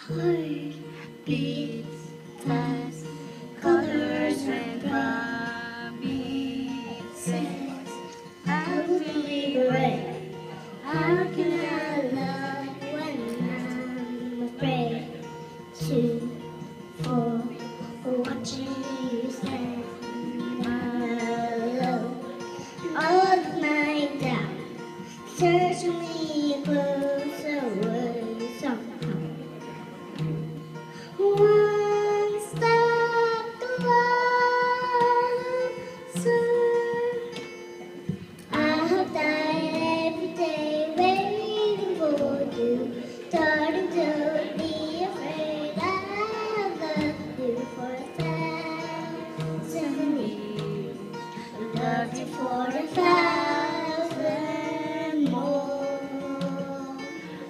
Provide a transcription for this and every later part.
Heart beats fast, colors and promises. How to be brave? How can I love when I'm afraid to fall? Watching you stand alone. All of my doubt turns me closer somehow. One step closer. I have died every day waiting for you. Darling, don't be afraid. I have loved you for 1,000 years. I loved you for 1,000 more.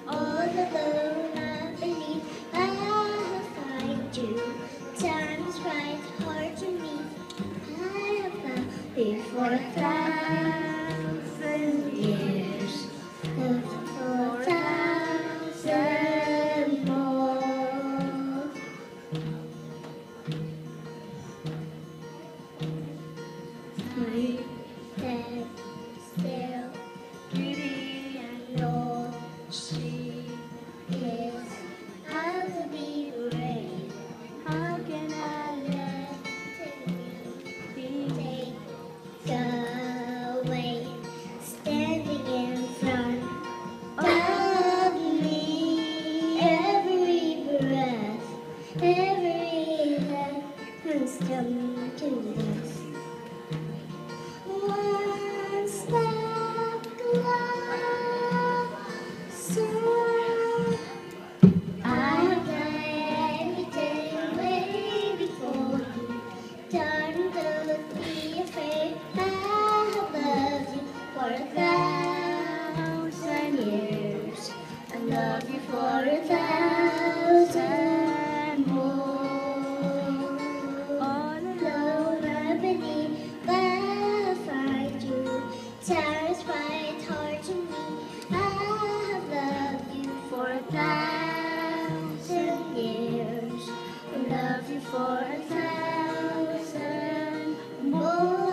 All alone I believe I have found you. Time is right, hard to meet. I have loved you for 1,000 years. Loved you for 1,000 more. Time that still pretty and all she is. I will be brave. How can I let you take away? Standing in front of me, every breath, every has come to this. One step closer. I have died every day waiting for you. Darling, don't be afraid. I have loved you for 1,000 years. I love you for 1,000 more. All alone I believe I'll find you. Time is right, hard to me. I have loved you for 1,000 years. I love you for 1,000 more.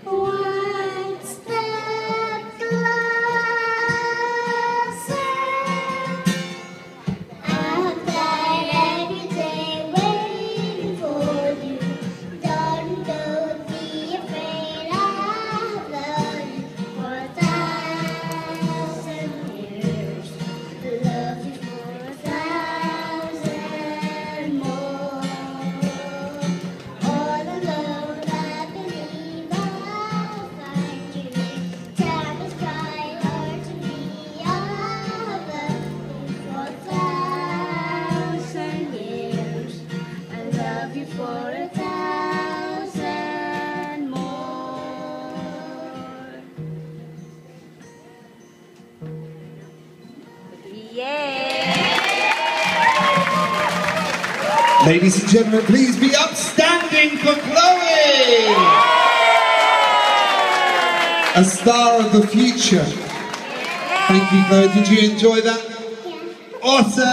One step closer. I have died every day waiting for you. Darling, don't be afraid. I have loved you for 1,000 years. I love you for 1,000 more. All alone I believe I'll find you. Time is right, hard to me. I have loved you for 1,000 years. I love you for 1,000 more. Ladies and gentlemen, please be upstanding for Chloe! A star of the future. Thank you, Chloe. Did you enjoy that? Yeah. Awesome!